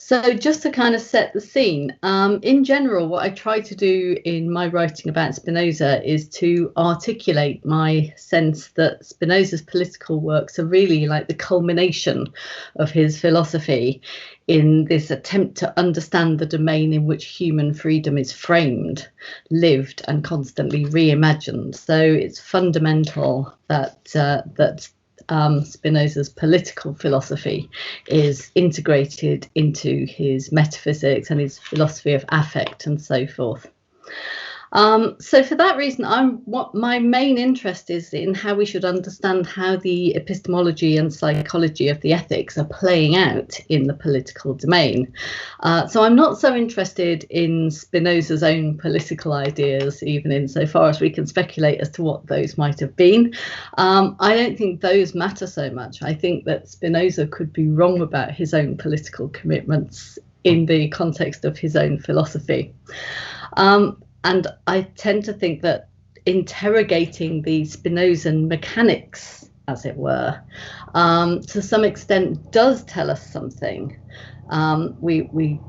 So just to kind of set the scene, in general, what I try to do in my writing about Spinoza is to articulate my sense that Spinoza's political works are really like the culmination of his philosophy in this attempt to understand the domain in which human freedom is framed, lived, and constantly reimagined. So it's fundamental that Spinoza's political philosophy is integrated into his metaphysics and his philosophy of affect and so forth. So for that reason, what my main interest is in how we should understand how the epistemology and psychology of the ethics are playing out in the political domain. So I'm not so interested in Spinoza's own political ideas, even insofar as we can speculate as to what those might have been. I don't think those matter so much. I think that Spinoza could be wrong about his own political commitments in the context of his own philosophy. And I tend to think that interrogating the Spinozan mechanics, as it were, to some extent does tell us something. We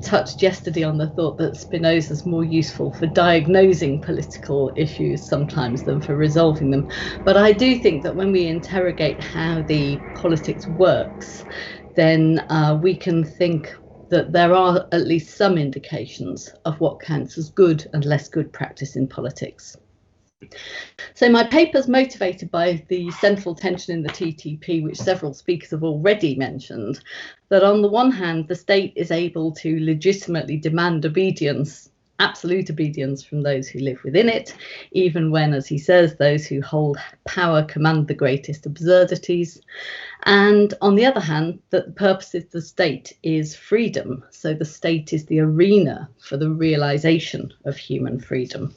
touched yesterday on the thought that Spinoza is more useful for diagnosing political issues sometimes than for resolving them. But I do think that when we interrogate how the politics works, then we can think that there are at least some indications of what counts as good and less good practice in politics. So my paper's motivated by the central tension in the TTP, which several speakers have already mentioned, that on the one hand, the state is able to legitimately demand obedience, absolute obedience from those who live within it, even when, as he says, those who hold power command the greatest absurdities. And on the other hand, that the purpose of the state is freedom. So the state is the arena for the realization of human freedom.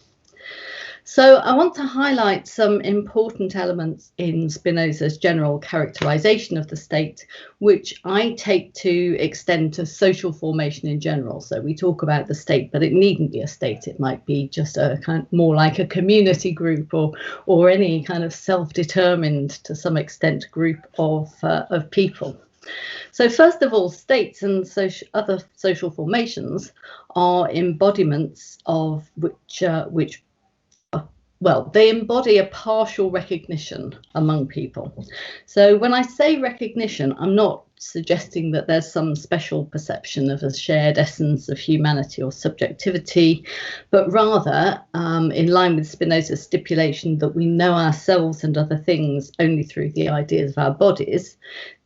So I want to highlight some important elements in Spinoza's general characterization of the state, which I take to extend to social formation in general. So we talk about the state, but it needn't be a state. It might be just a kind of more like a community group or any kind of self-determined, to some extent, group of people. So first of all, states and other social formations are embodiments of they embody a partial recognition among people. So when I say recognition, I'm not suggesting that there's some special perception of a shared essence of humanity or subjectivity, but rather, in line with Spinoza's stipulation that we know ourselves and other things only through the ideas of our bodies,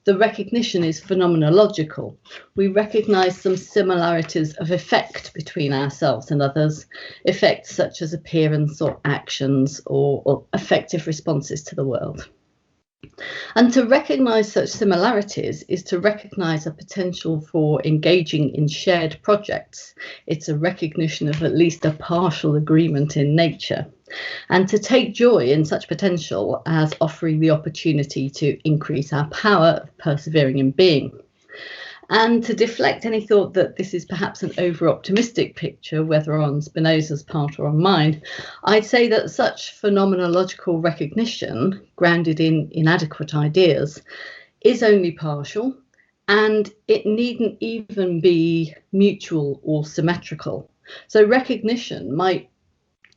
the recognition is phenomenological. We recognize some similarities of effect between ourselves and others, effects such as appearance or actions or affective responses to the world. And to recognize such similarities is to recognize a potential for engaging in shared projects. It's a recognition of at least a partial agreement in nature. And to take joy in such potential as offering the opportunity to increase our power of persevering in being. And to deflect any thought that this is perhaps an over-optimistic picture, whether on Spinoza's part or on mine, I'd say that such phenomenological recognition, grounded in inadequate ideas, is only partial, and it needn't even be mutual or symmetrical. So recognition might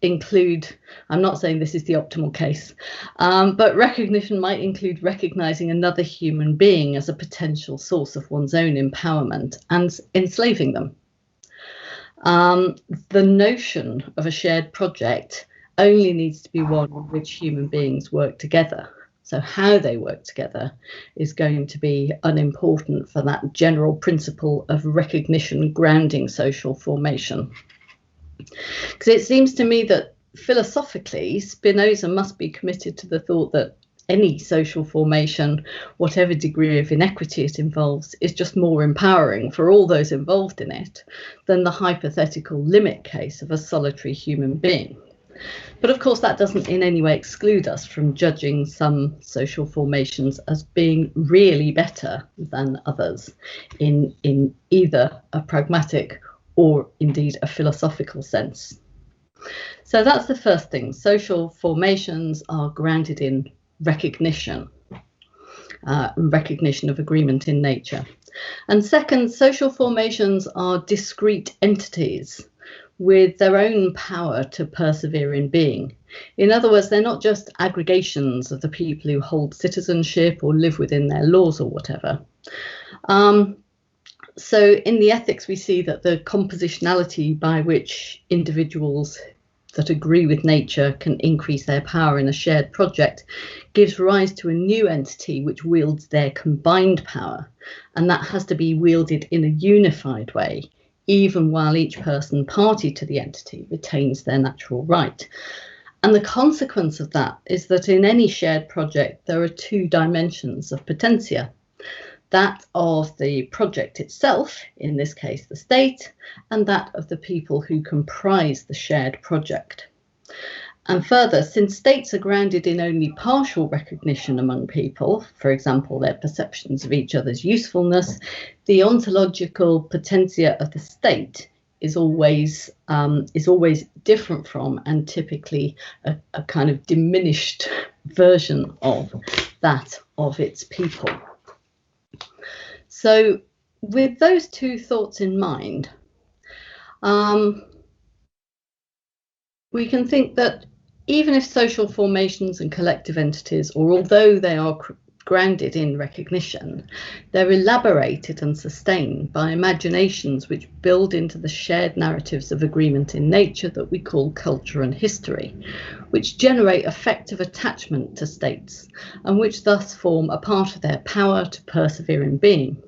include, I'm not saying this is the optimal case, but recognition might include recognizing another human being as a potential source of one's own empowerment and enslaving them. The notion of a shared project only needs to be one in which human beings work together. So how they work together is going to be unimportant for that general principle of recognition grounding social formation. Because it seems to me that philosophically, Spinoza must be committed to the thought that any social formation, whatever degree of inequity it involves, is just more empowering for all those involved in it than the hypothetical limit case of a solitary human being. But of course, that doesn't in any way exclude us from judging some social formations as being really better than others in either a pragmatic or indeed a philosophical sense. So that's the first thing. Social formations are grounded in recognition, recognition of agreement in nature. And second, social formations are discrete entities with their own power to persevere in being. In other words, they're not just aggregations of the people who hold citizenship or live within their laws or whatever. So in the ethics, we see that the compositionality by which individuals that agree with nature can increase their power in a shared project gives rise to a new entity which wields their combined power, and that has to be wielded in a unified way, even while each person party to the entity retains their natural right. And the consequence of that is that in any shared project there are two dimensions of potentia: that of the project itself, in this case the state, and that of the people who comprise the shared project. And further, since states are grounded in only partial recognition among people, for example, their perceptions of each other's usefulness, the ontological potentia of the state is always different from, and typically a kind of diminished version of, that of its people. So with those two thoughts in mind, we can think that even if social formations and collective entities, or although they are grounded in recognition, they're elaborated and sustained by imaginations which build into the shared narratives of agreement in nature that we call culture and history, which generate affective attachment to states and which thus form a part of their power to persevere in being.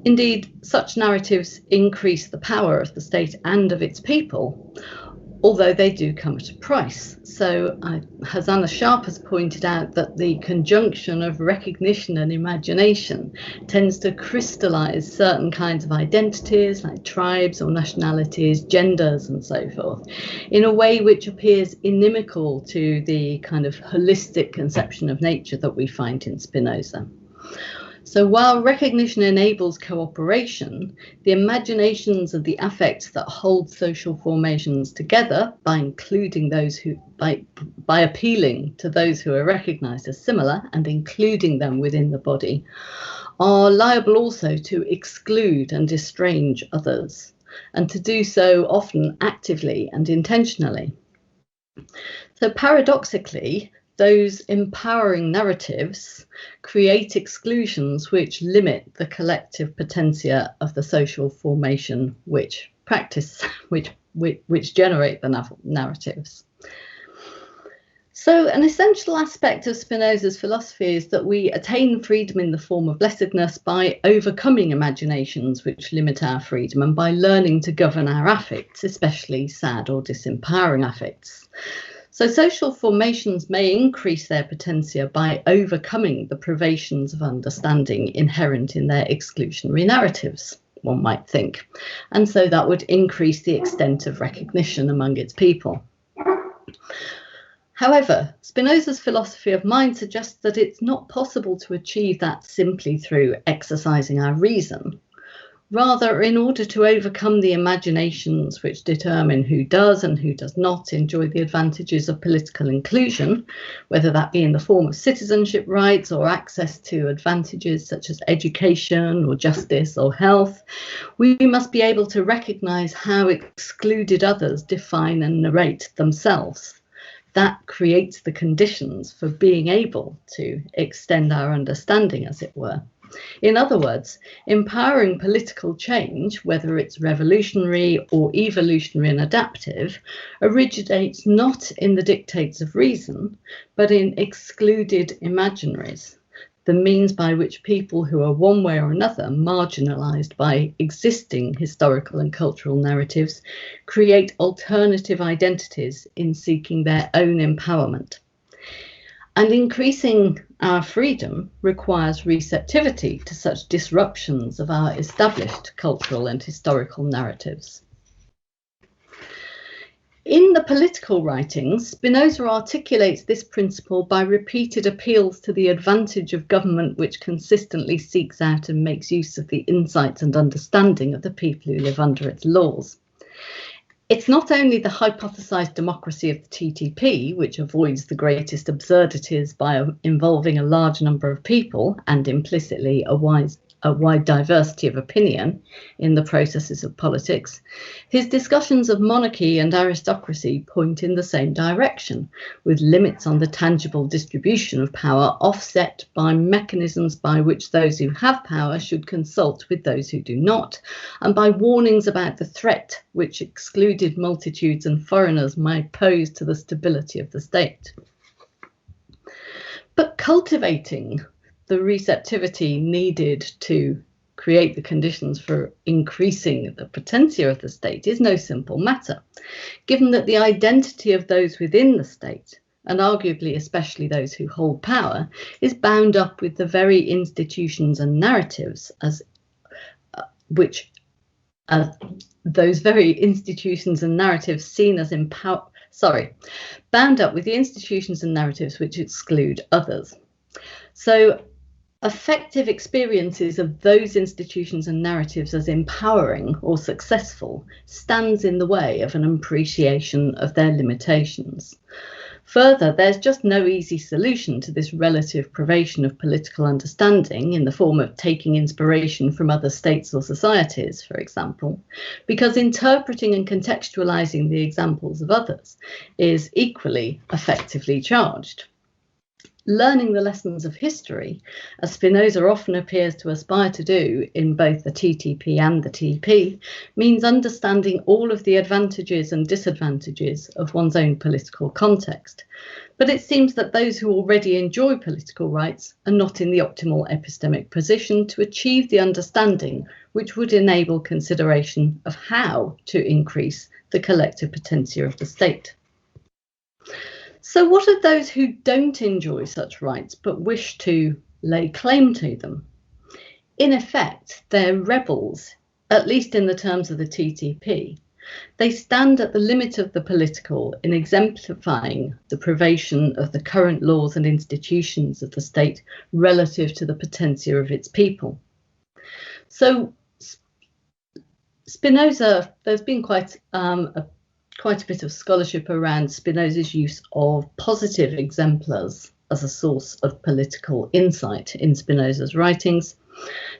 Indeed, such narratives increase the power of the state and of its people, although they do come at a price. So Hosanna Sharp has pointed out that the conjunction of recognition and imagination tends to crystallize certain kinds of identities like tribes or nationalities, genders and so forth, in a way which appears inimical to the kind of holistic conception of nature that we find in Spinoza. So while recognition enables cooperation, the imaginations and the affects that hold social formations together by including those who, by appealing to those who are recognized as similar and including them within the body, are liable also to exclude and estrange others, and to do so often actively and intentionally. So paradoxically, those empowering narratives create exclusions which limit the collective potentia of the social formation which generate the narratives. So an essential aspect of Spinoza's philosophy is that we attain freedom in the form of blessedness by overcoming imaginations which limit our freedom and by learning to govern our affects, especially sad or disempowering affects. So social formations may increase their potentia by overcoming the privations of understanding inherent in their exclusionary narratives, one might think. And so that would increase the extent of recognition among its people. However, Spinoza's philosophy of mind suggests that it's not possible to achieve that simply through exercising our reason. Rather, in order to overcome the imaginations which determine who does and who does not enjoy the advantages of political inclusion, whether that be in the form of citizenship rights or access to advantages such as education or justice or health, we must be able to recognise how excluded others define and narrate themselves. That creates the conditions for being able to extend our understanding, as it were. In other words, empowering political change, whether it's revolutionary or evolutionary and adaptive, originates not in the dictates of reason, but in excluded imaginaries, the means by which people who are one way or another marginalised by existing historical and cultural narratives create alternative identities in seeking their own empowerment. And increasing our freedom requires receptivity to such disruptions of our established cultural and historical narratives. In the political writings, Spinoza articulates this principle by repeated appeals to the advantage of government which consistently seeks out and makes use of the insights and understanding of the people who live under its laws. It's not only the hypothesized democracy of the TTP, which avoids the greatest absurdities by involving a large number of people and implicitly a a wide diversity of opinion in the processes of politics, his discussions of monarchy and aristocracy point in the same direction, with limits on the tangible distribution of power offset by mechanisms by which those who have power should consult with those who do not, and by warnings about the threat which excluded multitudes and foreigners might pose to the stability of the state. But cultivating the receptivity needed to create the conditions for increasing the potentia of the state is no simple matter, given that the identity of those within the state, and arguably especially those who hold power, is bound up with the very institutions and narratives those very institutions and narratives seen as bound up with the institutions and narratives which exclude others. So effective experiences of those institutions and narratives as empowering or successful stands in the way of an appreciation of their limitations. Further, there's just no easy solution to this relative privation of political understanding in the form of taking inspiration from other states or societies, for example, because interpreting and contextualizing the examples of others is equally effectively charged. Learning the lessons of history, as Spinoza often appears to aspire to do in both the TTP and the TP, means understanding all of the advantages and disadvantages of one's own political context. But it seems that those who already enjoy political rights are not in the optimal epistemic position to achieve the understanding which would enable consideration of how to increase the collective potentia of the state. So what are those who don't enjoy such rights but wish to lay claim to them? In effect, they're rebels, at least in the terms of the TTP. They stand at the limit of the political in exemplifying the privation of the current laws and institutions of the state relative to the potentia of its people. So Spinoza, there's been quite a bit of scholarship around Spinoza's use of positive exemplars as a source of political insight in Spinoza's writings.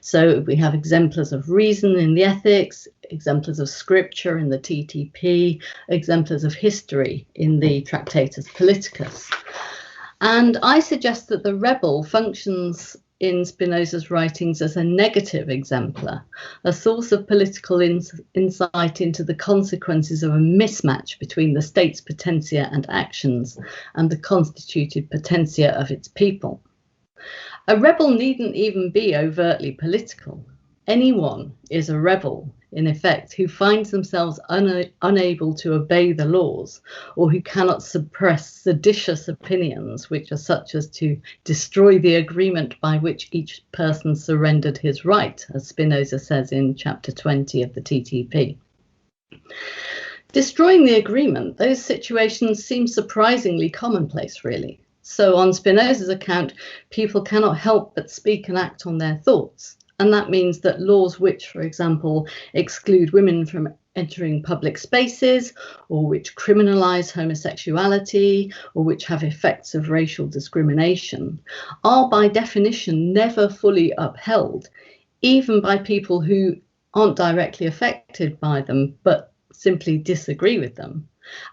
So we have exemplars of reason in the Ethics, exemplars of scripture in the TTP, exemplars of history in the Tractatus Politicus. And I suggest that the rebel functions in Spinoza's writings as a negative exemplar, a source of political insight into the consequences of a mismatch between the state's potentia and actions and the constituted potentia of its people. A rebel needn't even be overtly political. Anyone is a rebel, in effect, who finds themselves unable to obey the laws, or who cannot suppress seditious opinions, which are such as to destroy the agreement by which each person surrendered his right, as Spinoza says in chapter 20 of the TTP. Destroying the agreement, those situations seem surprisingly commonplace, really. So on Spinoza's account, people cannot help but speak and act on their thoughts. And that means that laws which, for example, exclude women from entering public spaces, or which criminalise homosexuality, or which have effects of racial discrimination, are by definition never fully upheld, even by people who aren't directly affected by them, but simply disagree with them,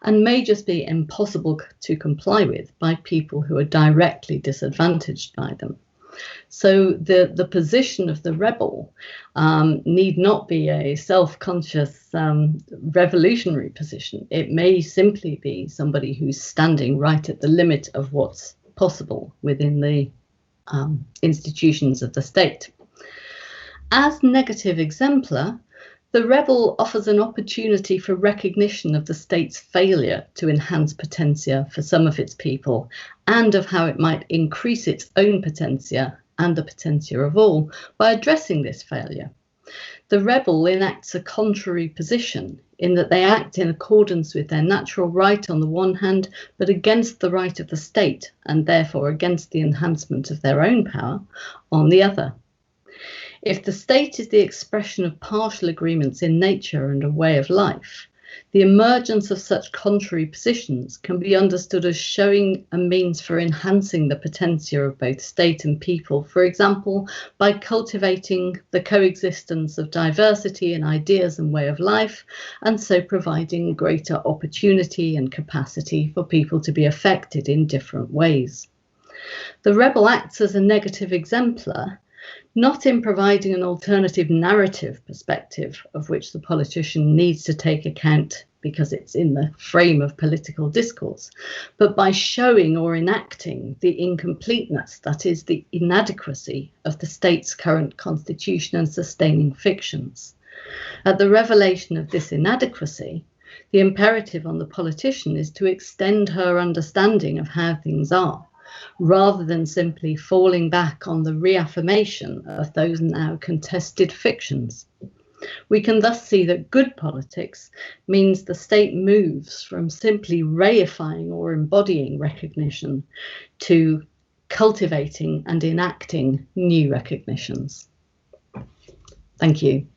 and may just be impossible to comply with by people who are directly disadvantaged by them. So the position of the rebel need not be a self-conscious revolutionary position. It may simply be somebody who's standing right at the limit of what's possible within the institutions of the state. As negative exemplar, the rebel offers an opportunity for recognition of the state's failure to enhance potentia for some of its people, and of how it might increase its own potentia and the potentia of all by addressing this failure. The rebel enacts a contrary position in that they act in accordance with their natural right on the one hand, but against the right of the state, and therefore against the enhancement of their own power on the other. If the state is the expression of partial agreements in nature and a way of life, The emergence of such contrary positions can be understood as showing a means for enhancing the potentia of both state and people, for example, by cultivating the coexistence of diversity in ideas and way of life, and so providing greater opportunity and capacity for people to be affected in different ways. The rebel acts as a negative exemplar, not in providing an alternative narrative perspective of which the politician needs to take account because it's in the frame of political discourse, but by showing or enacting the incompleteness, that is, the inadequacy of the state's current constitution and sustaining fictions. At the revelation of this inadequacy, the imperative on the politician is to extend her understanding of how things are, rather than simply falling back on the reaffirmation of those now contested fictions. We can thus see that good politics means the state moves from simply reifying or embodying recognition to cultivating and enacting new recognitions. Thank you.